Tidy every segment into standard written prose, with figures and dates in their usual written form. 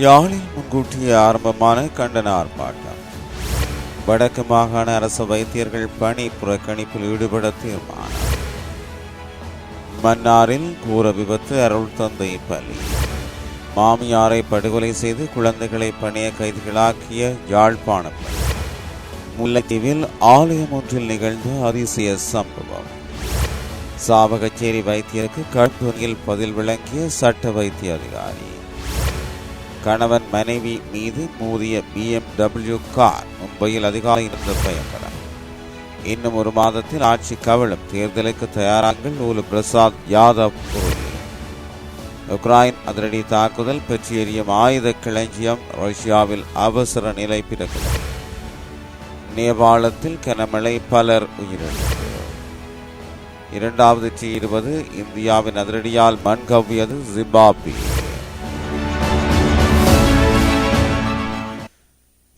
யாழில் முன்கூட்டிய ஆரம்பமான கண்டன ஆர்ப்பாட்டம். வடக்கு மாகாண அரசு வைத்தியர்கள் பணி புறக்கணிப்பில் ஈடுபட தீர்மானம். மன்னாரில் கூர விபத்து, அருள் தந்தை பலி. மாமியாரை படுகொலை செய்து குழந்தைகளை பணிய கைதிகளாக்கிய யாழ்ப்பாணம். முல்லைத்தீவில் ஆலயம் ஒன்றில் நிகழ்ந்த அதிசய சம்பவம். சாவகச்சேரி வைத்தியருக்கு கடுமையில் பதில் விளங்கிய சட்ட வைத்திய அதிகாரி. கணவன் மனைவி மீது மோதிய BMW கார் மும்பையில் அதிகாலை இருந்த பயங்கரம். இன்னும் ஒரு மாதத்தில் ஆட்சி கவலம், தேர்தலுக்கு தயாராங்கள் லூலு பிரசாத் யாதவ் உறுதி. உக்ரைன் அதிரடி தாக்குதல், பெற்று எறியும் ஆயுத களஞ்சியம், ரஷ்யாவில் அவசர நிலை பிறகு. நேபாளத்தில் கனமழை, பலர் உயிரிழப்பு. 2020 இந்தியாவின் அதிரடியால் மண் கவ்வியது ஜிம்பாப்வே.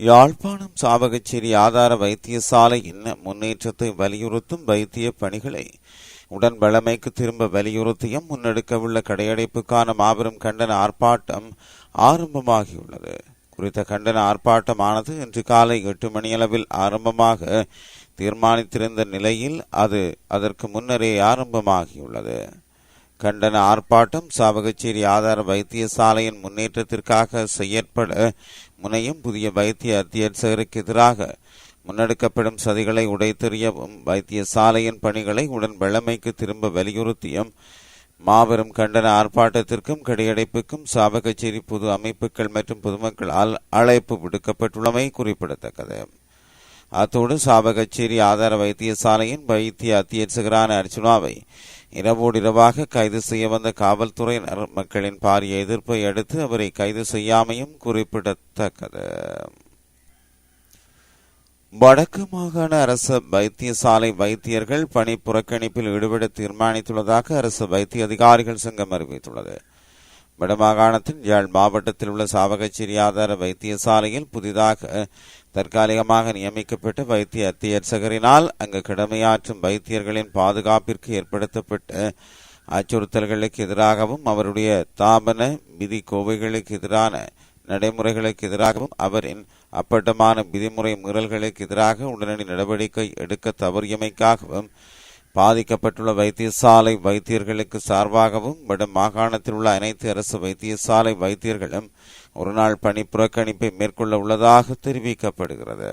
யாழ்ப்பாணம் சாவகச்சேரி ஆதார வைத்தியசாலையின் முன்னேற்றத்தை வலியுறுத்தும் வைத்திய பணிகளை உடன் வழமைக்கு திரும்ப வலியுறுத்தியும் முன்னெடுக்கவுள்ள கடையடைப்புக்கான மாபெரும் கண்டன ஆர்ப்பாட்டம் ஆரம்பமாகியுள்ளது. குறித்த கண்டன ஆர்ப்பாட்டமானது இன்று காலை 8 மணியளவில் ஆரம்பமாக தீர்மானித்திருந்த நிலையில் அது அதற்கு முன்னரே ஆரம்பமாகியுள்ளது. கண்டன ஆர்ப்பாட்டம் சாவகச்சேரி ஆதார வைத்தியசாலையின் முன்னேற்றத்திற்காக செயற்பட முனையும் புதிய வைத்திய அத்தியட்சகருக்கு எதிராக முன்னெடுக்கப்படும் சதிகளை உடைத்தெறியவும் வைத்தியசாலையின் பணிகளை உடன் வழமைக்கு திரும்ப வலியுறுத்தியும் மாபெரும் கண்டன ஆர்ப்பாட்டத்திற்கும் கடையடைப்புக்கும் சாவகச்சேரி பொது அமைப்புகள் மற்றும் பொதுமக்களால் அழைப்பு விடுக்கப்பட்டுள்ளமை குறிப்பிடத்தக்கது. அத்தோடு சாவகச்சேரி ஆதார வைத்தியசாலையின் வைத்திய அத்தியட்சகரான அர்ச்சுனாவை இரவோடு இரவாக கைது செய்ய வந்த காவல்துறையினர் மக்களின் பாரிய எதிர்ப்பை அடுத்து அவரை கைது செய்யாமையும் குறிப்பிடத்தக்கது. வடக்கு மாகாண அரசு வைத்தியசாலை வைத்தியர்கள் பணி புறக்கணிப்பில் ஈடுபட தீர்மானித்துள்ளதாக அரசு வைத்திய அதிகாரிகள் சங்கம் அறிவித்துள்ளது. வடமாகாணத்தின் யாழ் மாவட்டத்தில் உள்ள சாவகச்சேரி ஆதார வைத்தியசாலையில் புதிதாக தற்காலிகமாக நியமிக்கப்பட்ட வைத்திய அத்தியட்சகரினால் அங்கு கடமையாற்றும் வைத்தியர்களின் பாதுகாப்பிற்கு ஏற்படுத்தப்பட்ட அச்சுறுத்தல்களுக்கு எதிராகவும் அவருடைய தாபன விதி கோவைகளுக்கு எதிரான நடைமுறைகளுக்கு எதிராகவும் அவரின் அப்பட்டமான விதிமுறை மீறல்களுக்கு எதிராக உடனடி நடவடிக்கை எடுக்க தவறியமைக்காகவும் பாதிக்கப்பட்டுள்ள வைத்தியசாலை வைத்தியர்களுக்கு சார்பாகவும் வட மாகாணத்தில் உள்ள அனைத்து அரசு வைத்தியசாலை வைத்தியர்களும் ஒருநாள் பணி புறக்கணிப்பை மேற்கொள்ள உள்ளதாக தெரிவிக்கப்படுகிறது.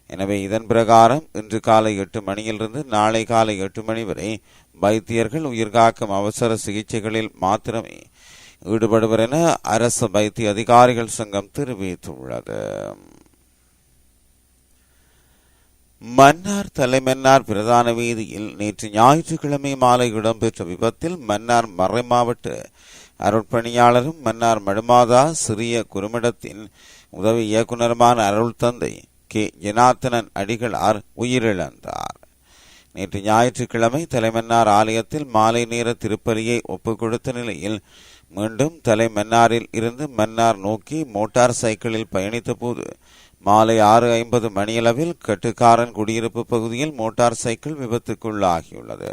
எனவே இதன் பிரகாரம் இன்று காலை 8 மணியிலிருந்து நாளை காலை 8 மணி வரை வைத்தியர்கள் உயிர்காக்கும் அவசர சிகிச்சைகளில் மாத்திரமே ஈடுபடுவர் என அரசு வைத்திய அதிகாரிகள் சங்கம் தெரிவித்துள்ளது. மன்னார் தலைமன்னார் பிரதான வீதியில் நேற்று ஞாயிற்றுக்கிழமை மாலை இடம்பெற்ற விபத்தில் மன்னார் மறைமாவட்ட அருட்பணியாளரும் மன்னார் மடுமாதா சிறிய குறுமிடத்தின் உதவி இயக்குநருமான அருள் தந்தை கே ஜனார்த்தனன் அடிகளார் உயிரிழந்தார். நேற்று ஞாயிற்றுக்கிழமை தலைமன்னார் ஆலயத்தில் மாலை நேர திருப்பலியை ஒப்புக் கொடுத்த நிலையில் மீண்டும் தலைமன்னாரில் இருந்து மன்னார் நோக்கி மோட்டார் சைக்கிளில் பயணித்த போது மாலை 6:50 மணியளவில் கட்டுக்காரன் குடியிருப்பு பகுதியில் மோட்டார் சைக்கிள் விபத்துக்குள்ளாகியுள்ளது.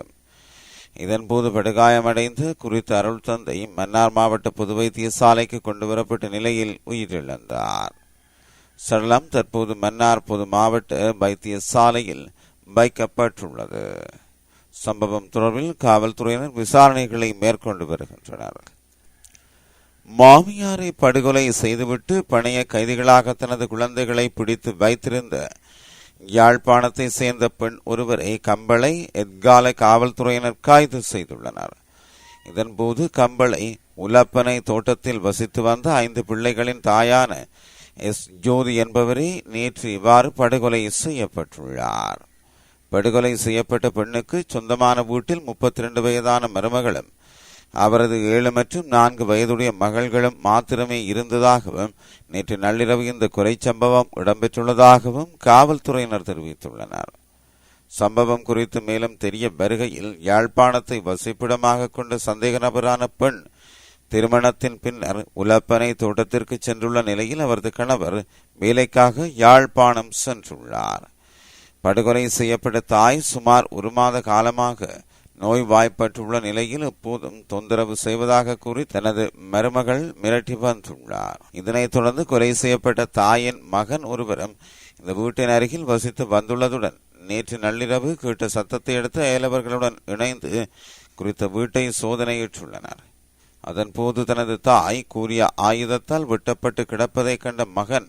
இதன்போது படுகாயமடைந்து குறித்த அருள் தந்தை மன்னார் மாவட்ட பொது வைத்தியசாலைக்கு கொண்டுவரப்பட்ட நிலையில் உயிரிழந்தார். சடலம் தற்போது மன்னார் பொது மாவட்ட வைத்தியசாலையில் வைக்கப்பட்டுள்ளது. சம்பவம் தொடர்பில் காவல்துறையினர் விசாரணைகளை மேற்கொண்டு வருகின்றனர். மாமியாரை படுகொலை செய்துவிட்டு பணைய கைதிகளாக தனது குழந்தைகளை பிடித்து வைத்திருந்த யாழ்ப்பாணத்தை சேர்ந்த பெண் ஒருவரை கம்பளை எத்காலை காவல்துறையினர் கைது செய்துள்ளனர். இதன்போது கம்பளை உலப்பனை தோட்டத்தில் வசித்து வந்த 5 பிள்ளைகளின் தாயான எஸ் ஜோதி என்பவரே நேற்று இவ்வாறு படுகொலை செய்யப்பட்டுள்ளார். படுகொலை செய்யப்பட்ட பெண்ணுக்கு சொந்தமான வீட்டில் 32 வயதான மருமகளும் அவரது 7 மற்றும் 4 வயதுடைய மகள்களும் மாத்திரமே இருந்ததாகவும் நேற்று நள்ளிரவு இந்த கொலை சம்பவம் இடம்பெற்றுள்ளதாகவும் காவல்துறையினர் தெரிவித்துள்ளனர். சம்பவம் குறித்து மேலும் தெரிய வருகையில் யாழ்ப்பாணத்தை வசிப்பிடமாக கொண்ட சந்தேக நபரான பெண் திருமணத்தின் பின்னர் உலப்பனை தோட்டத்திற்கு சென்றுள்ள நிலையில் அவரது கணவர் வேலைக்காக யாழ்ப்பாணம் சென்றுள்ளார். படுகொலை செய்யப்பட்ட தாய் சுமார் 1 மாத காலமாக நோய்வாய்ப்பட்டுள்ள நிலையில் எப்போதும் தொந்தரவு செய்வதாக கூறி தனது மருமகள் மிரட்டி வந்துள்ளார். இதனைத் தொடர்ந்து கொலை செய்யப்பட்ட தாயின் மகன் ஒருவரும் இந்த வீட்டின் அருகில் வசித்து வந்துள்ளதுடன் நேற்று நள்ளிரவு கேட்ட சத்தத்தை அடுத்து அயலவர்களுடன் இணைந்து குறித்த வீட்டை சோதனையிட்டுள்ளனர். அதன்போது தனது தாய் கூறிய ஆயுதத்தால் வெட்டப்பட்டு கிடப்பதை கண்ட மகன்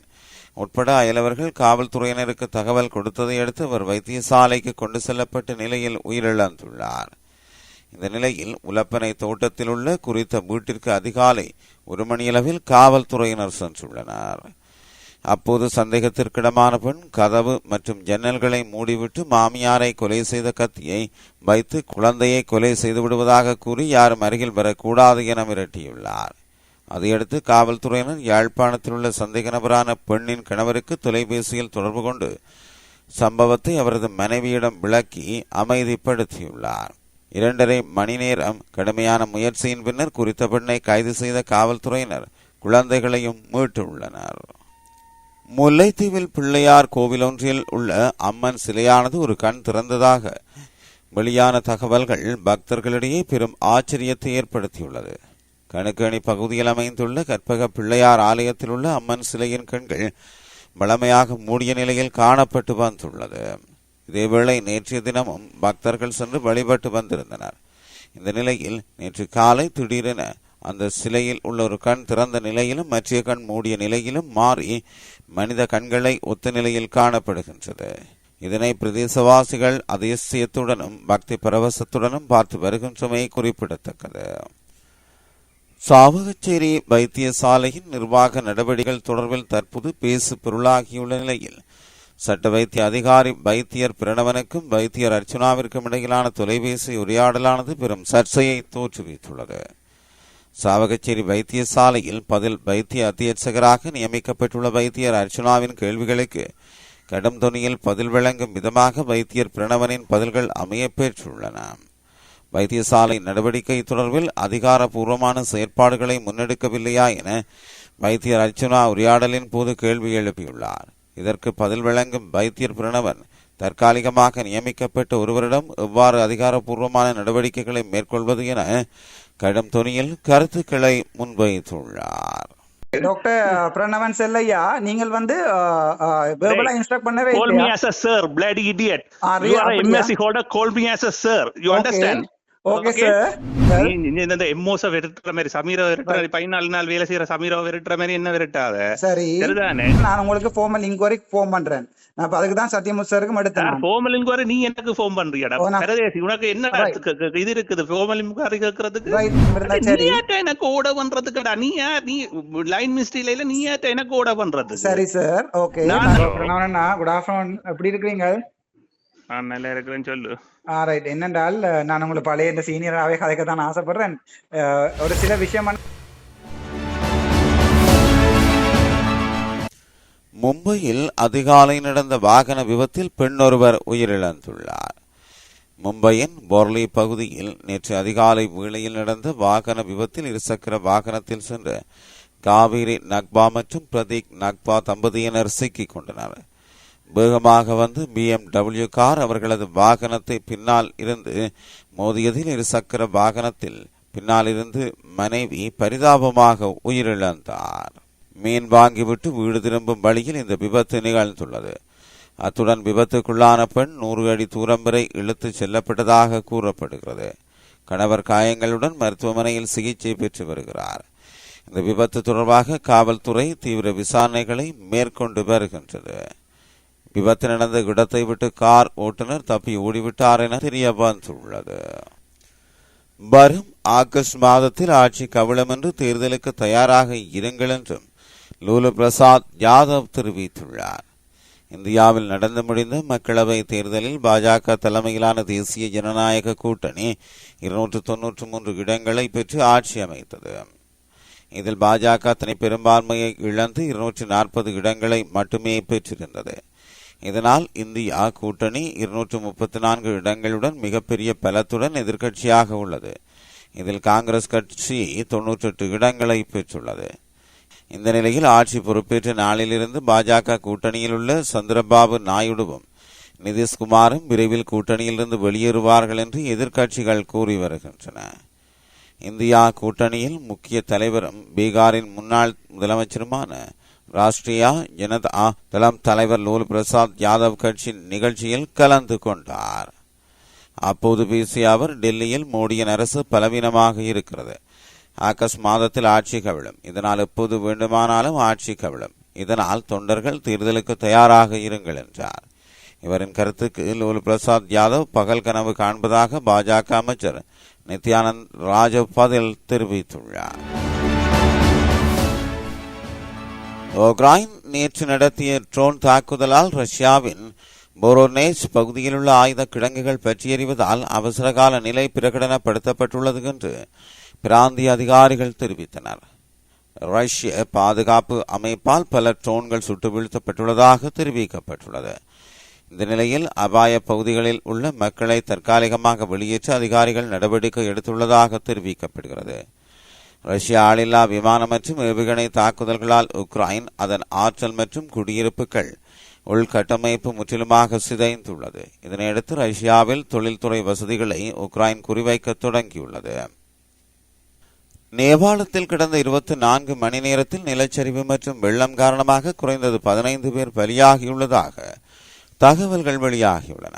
உட்பட அயலவர்கள் காவல்துறையினருக்கு தகவல் கொடுத்ததை அடுத்து அவர் வைத்தியசாலைக்கு கொண்டு செல்லப்பட்ட நிலையில் உயிரிழந்துள்ளார். இந்த நிலையில் உலப்பனை தோட்டத்தில் உள்ள குறித்த வீட்டிற்கு அதிகாலை 1 மணியளவில் காவல்துறையினர் சென்றுள்ளனர். அப்போது சந்தேகத்திற்கிடமான பெண் கதவு மற்றும் ஜன்னல்களை மூடிவிட்டு மாமியாரை கொலை செய்த கத்தியை வைத்து குழந்தையை கொலை செய்து விடுவதாக கூறி யாரும் அருகில் வரக்கூடாது என மிரட்டியுள்ளார். அதையடுத்து காவல்துறையினர் யாழ்ப்பாணத்தில் உள்ள சந்தேக நபரான பெண்ணின் கணவருக்கு தொலைபேசியில் தொடர்பு கொண்டு சம்பவத்தை அவரது மனைவியிடம் விளக்கி அமைதிப்படுத்தியுள்ளார். 2.5 மணி நேரம் கடுமையான முயற்சியின் பின்னர் குறித்த பெண்ணை கைது செய்த காவல்துறையினர் குழந்தைகளையும் மீட்டுள்ளனர். முல்லைத்தீவில் பிள்ளையார் கோவிலொன்றில் உள்ள அம்மன் சிலையானது ஒரு கண் திறந்ததாக வெளியான தகவல்கள் பக்தர்களிடையே பெரும் ஆச்சரியத்தை ஏற்படுத்தியுள்ளது. கணுக்கணி பகுதியில் அமைந்துள்ள கற்பக பிள்ளையார் ஆலயத்தில் உள்ள அம்மன் சிலையின் கண்கள் வளமையாக மூடிய நிலையில் காணப்பட்டு வந்துள்ளது. இதேவேளை நேற்றைய தினமும் பக்தர்கள் சென்று வழிபட்டு வந்திருந்தனர். இந்த நிலையில் நேற்று காலை திடீரென அந்த சிலையில் உள்ள ஒரு கண் திறந்த நிலையிலும் மற்ற கண் மூடிய நிலையிலும் மாறி மனித கண்களை ஒத்த நிலையில் காணப்படுகின்றது. இதனை பிரதேசவாசிகள் அதிசயத்துடனும் பக்தி பரவசத்துடனும் பார்த்து வருகின்றமை குறிப்பிடத்தக்கது. சாவகச்சேரி வைத்தியசாலையின் நிர்வாக நடவடிக்கைகள் தொடர்பில் தற்போது பேசு பொருளாகியுள்ள நிலையில் சட்ட வைத்திய அதிகாரி வைத்தியர் பிரணவனுக்கும் வைத்தியர் அர்ச்சுனாவிற்கும் இடையிலான தொலைபேசி உரையாடலானது பெரும் சர்ச்சையை தோற்றுவித்துள்ளது. சாவகச்சேரி வைத்தியசாலையில் பதில் வைத்திய அத்தியட்சகராக நியமிக்கப்பட்டுள்ள வைத்தியர் அர்ச்சுனாவின் கேள்விகளுக்கு கடும் தொனியில் பதில் வழங்கும் விதமாக வைத்தியர் பிரணவனின் பதில்கள் அமைய பெற்றுள்ளன. வைத்தியசாலை நடவடிக்கை தொடர்பில் அதிகாரப்பூர்வமான செயற்பாடுகளை முன்னெடுக்கவில்லையா என வைத்தியர் அர்ச்சுனா உரையாடலின் போது கேள்வி எழுப்பியுள்ளார். இதற்கு பதில் வழங்கும் வைத்தியர் பிரணவன் தற்காலிகமாக நியமிக்கப்பட்ட ஒருவரிடம் எவ்வாறு அதிகாரப்பூர்வமான நடவடிக்கைகளை மேற்கொள்வது என கடும் தொனியில் கருத்துக்களை முன்வைத்துள்ளார். டாக்டர் பிரணவன் செல்லையா, நீங்கள் வந்து verbal இன்ஸ்ட்ரக்ட் பண்ணவே இல்லையா? Call me as a sir, bloody idiot. You are a MSc holder, call me as a sir. You understand? Okay sir. இந்த எம்மோஸ விரட்டுற மாதிரி சமீர விரட்டுற 14 நாள் வேலை செய்யற சமீர விரட்டுற மாதிரி என்ன விரட்டாத. சரி, சரிதானே? நான் உங்களுக்கு ஃபார்மல் இன்குவரிக்கு ஃபோன் பண்றேன். நான் அதுக்கு தான் சத்யமுத் சாருக்கு எடுத்தேன். ஃபார்மல் இன்குவரி நீ எனக்கு ஃபோன் பண்றியடா? பரதேசி, உனக்கு என்ன இது இருக்குது ஃபார்மல் இன்குவரி கேக்குறதுக்கு? நீ ஏட்ட எனக்கு ஓட பண்றதுக்குடா? நீ லைன் மிஸ்டேக்ல இல்ல, நீ ஏட்ட எனக்கு ஓட பண்றது? சரி sir, okay. Pranavan, good afternoon, எப்படி இருக்கீங்க? நான் நல்லா இருக்கிறேன்னு சொல்லு. ரைட். என்னென்றால் நான் உங்களுக்கு பழைய இந்த சீனியராகவே கதைக்க தான் ஆசைப்படுறேன். ஒரு சில விஷயம். மும்பையில் அதிகாலை நடந்த வாகன விபத்தில் பெண் ஒருவர் உயிரிழந்துள்ளார். மும்பையின் போர்லி பகுதியில் நேற்று அதிகாலை வேளையில் நடந்த வாகன விபத்தில் இருசக்கர வாகனத்தில் சென்ற காவேரி நக்பா மற்றும் பிரதீக் நக்பா தம்பதியினர் சிக்கிக் கொண்டனர். வேகமாக வந்து BMW கார் அவர்களது வாகனத்தை பின்னால் இருந்து மோதியதில் இருசக்கர வாகனத்தில் பின்னால் இருந்து மனைவி பரிதாபமாக உயிரிழந்தார். மீன் வாங்கிவிட்டு வீடு திரும்பும் வழியில் இந்த விபத்து நிகழ்ந்துள்ளது. அத்துடன் விபத்துக்குள்ளான பெண் 100 அடி தூரம் வரை இழுத்து செல்லப்பட்டதாக கூறப்படுகிறது. கணவர் காயங்களுடன் மருத்துவமனையில் சிகிச்சை பெற்று வருகிறார். இந்த விபத்து தொடர்பாக காவல்துறை தீவிர விசாரணைகளை மேற்கொண்டு வருகின்றது. விபத்து நடந்த இடத்தை விட்டு கார் ஓட்டுநர் தப்பி ஓடிவிட்டார் என தெரிய வந்துள்ளது. வரும் ஆகஸ்ட் மாதத்தில் ஆட்சி கவிழும் என்று தேர்தலுக்கு தயாராக இருங்கள் என்றும் லூலு பிரசாத் யாதவ் தெரிவித்துள்ளார். இந்தியாவில் நடந்து முடிந்த மக்களவை தேர்தலில் பாஜக தலைமையிலான தேசிய ஜனநாயக கூட்டணி 293 இடங்களை பெற்று ஆட்சி அமைத்தது. இதில் பாஜக தனி பெரும்பான்மையை இழந்து 240 இடங்களை மட்டுமே பெற்றிருந்தது. இதனால் இந்தியா கூட்டணி 234 இடங்களுடன் மிகப்பெரிய பலத்துடன் எதிர்க்கட்சியாக உள்ளது. இதில் காங்கிரஸ் கட்சி 98 இடங்களை பெற்றுள்ளது. இந்த நிலையில் ஆட்சி பொறுப்பேற்ற நாளிலிருந்து பாஜக கூட்டணியில் உள்ள சந்திரபாபு நாயுடுவும் நிதிஷ்குமாரும் விரைவில் கூட்டணியிலிருந்து வெளியேறுவார்கள் என்று எதிர்க்கட்சிகள் கூறி வருகின்றன. இந்தியா கூட்டணியில் முக்கிய தலைவரும் பீகாரின் முன்னாள் முதலமைச்சருமான ராஷ்டிரியா ஜனதா தளம் தலைவர் லாலு பிரசாத் யாதவ் கட்சி நிகழ்ச்சியில் கலந்து கொண்டார். அப்போது பேசிய அவர், டெல்லியில் மோடியின் அரசு பலவீனமாக இருக்கிறது. ஆகஸ்ட் மாதத்தில் ஆட்சி கவிழும். இதனால் எப்போது வேண்டுமானாலும் ஆட்சி கவிழும். இதனால் தொண்டர்கள் தேர்தலுக்கு தயாராக இருங்கள் என்றார். இவரின் கருத்துக்கு லாலு பிரசாத் யாதவ் பகல் கனவு காண்பதாக பாஜக அமைச்சர் நித்யானந்த் ராய் பதில் தெரிவித்துள்ளார். உக்ரைன் நேற்று நடத்திய ட்ரோன் தாக்குதலால் ரஷ்யாவின் போரோனேஜ் பகுதியிலுள்ள ஆயுத கிடங்குகள் பற்றியறிவதால் அவசரகால நிலை பிரகடனப்படுத்தப்பட்டுள்ளது என்று பிராந்திய அதிகாரிகள் தெரிவித்தனர். ரஷ்ய பாதுகாப்பு அமைப்பால் பல ட்ரோன்கள் சுட்டு வீழ்த்தப்பட்டுள்ளதாக தெரிவிக்கப்பட்டுள்ளது. இந்த நிலையில் அபாய பகுதிகளில் உள்ள மக்களை தற்காலிகமாக வெளியேற்ற அதிகாரிகள் நடவடிக்கை எடுத்துள்ளதாக தெரிவிக்கப்படுகிறது. ரஷ்ய ஆளில்லா விமானம் மற்றும் ஏவுகணை தாக்குதல்களால் உக்ரைன் அதன் ஆற்றல் மற்றும் குடியிருப்புகள் உள்கட்டமைப்பு முற்றிலுமாக சிதைந்துள்ளது. இதனையடுத்து ரஷ்யாவில் தொழில்துறை வசதிகளை உக்ரைன் குறிவைக்க தொடங்கியுள்ளது. நேபாளத்தில் கடந்த 24 மணி நேரத்தில் நிலச்சரிவு மற்றும் வெள்ளம் காரணமாக குறைந்தது 15 பேர் பலியாகியுள்ளதாக தகவல்கள் வெளியாகியுள்ளன.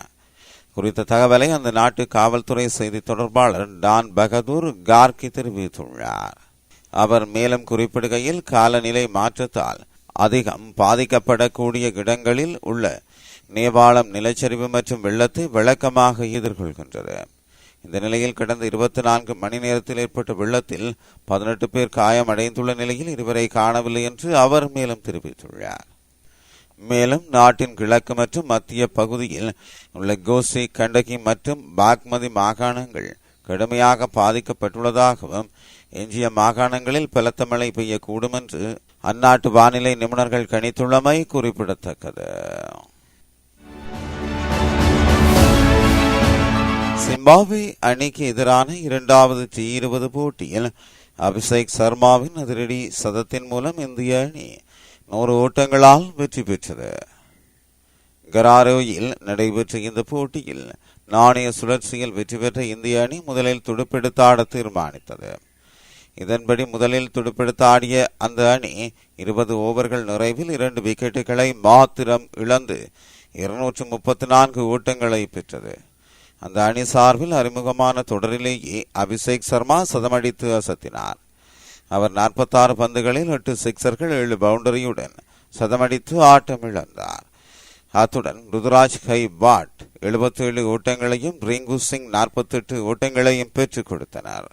குறித்த தகவலை அந்த நாட்டு காவல்துறை செய்தி தொடர்பாளர் டான் பகதூர் கார்கி தெரிவித்துள்ளார். அவர் மேலும் குறிப்பிடுகையில், காலநிலை மாற்றத்தால் அதிகம் பாதிக்கப்படக்கூடிய இடங்களில் உள்ள நேபாளம் நிலச்சரிவு மற்றும் வெள்ளத்தை வழக்கமாக எதிர்கொள்கின்றது. இந்த நிலையில் கடந்த 24 மணி நேரத்தில் ஏற்பட்ட வெள்ளத்தில் 18 பேர் காயமடைந்துள்ள நிலையில் இருவரை காணவில்லை என்று அவர் மேலும் தெரிவித்துள்ளார். மேலும் நாட்டின் கிழக்கு மற்றும் மத்திய பகுதியில் உள்ள கோசி, கண்டகி மற்றும் பாக்மதி மாகாணங்கள் கடுமையாக பாதிக்கப்பட்டுள்ளதாகவும் எஞ்சிய மாகாணங்களில் பலத்த மழை பெய்யக்கூடும் என்று அந்நாட்டு வானிலை நிபுணர்கள் கணித்துள்ளமை குறிப்பிடத்தக்கது. சிம்பாப்வே அணிக்கு எதிரான 2வது T20 போட்டியில் அபிஷேக் சர்மாவின் அதிரடி சதத்தின் மூலம் இந்திய அணி 100 ஓட்டங்களால் வெற்றி பெற்றது. கராரோயில் நடைபெற்ற இந்த போட்டியில் நாணய சுழற்சியில் வெற்றி பெற்ற இந்திய அணி முதலில் துடுப்பெடுத்தாட தீர்மானித்தது. இதன்படி முதலில் துடுப்பெடுத்தாடிய அந்த அணி 20 ஓவர்கள் நிறைவில் 2 விக்கெட்டுகளை மாத்திரம் இழந்து 234 ஓட்டங்களை பெற்றது. அந்த அணி சார்பில் அறிமுகமான தொடரிலேயே அபிஷேக் சர்மா சதமடித்து அசத்தினார். அவர் 46 பந்துகளில் 8 சிக்சர்கள் 7 பவுண்டரியுடன் சதமடித்து ஆட்டம் இழந்தார். அத்துடன் ருதுராஜ் கைவாட் 77 ஓட்டங்களையும் ரிங்கு சிங் 48 ஓட்டங்களையும் பெற்றுக் கொடுத்தனர்.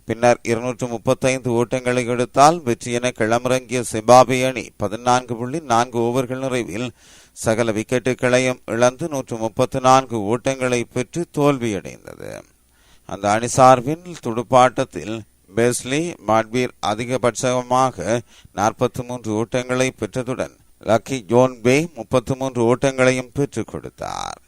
பின்னர் 235 ஓட்டங்களை எடுத்தால் வெற்றி என களமிறங்கிய சிம்பாப்வே அணி 14.4 ஓவர்கள் நிறைவில் சகல விக்கெட்டுகளையும் இழந்து 134 ஓட்டங்களை பெற்று தோல்வியடைந்தது. அந்த அணி சார்பின் துடுப்பாட்டத்தில் பெஸ்லி மாட்பீர் அதிகபட்சமாக 43 ஓட்டங்களை பெற்றதுடன் லக்கி ஜோன்பே 33 ஓட்டங்களையும் பெற்றுக் கொடுத்தார்.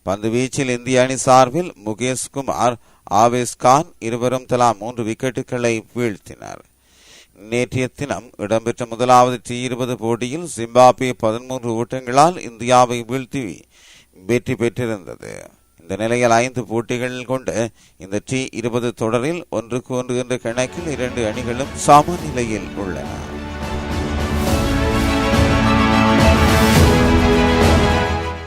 பந்து வீச்சில் இந்திய அணி சார்பில் முகேஷ் குமார், ஆவேஸ் கான் இருவரும் தலா 3 விக்கெட்டுகளை வீழ்த்தினர். நேற்றைய தினம் இடம்பெற்ற முதலாவது T20 போட்டியில் சிம்பாப்வே 13 ஓட்டங்களால் இந்தியாவை வீழ்த்தி வெற்றி பெற்றிருந்தது. இந்த நிலையில் 5 போட்டிகள் கொண்ட இந்த T20 தொடரில் 1-1 என்ற கணக்கில் 2 அணிகளும் சமநிலையில் உள்ளன.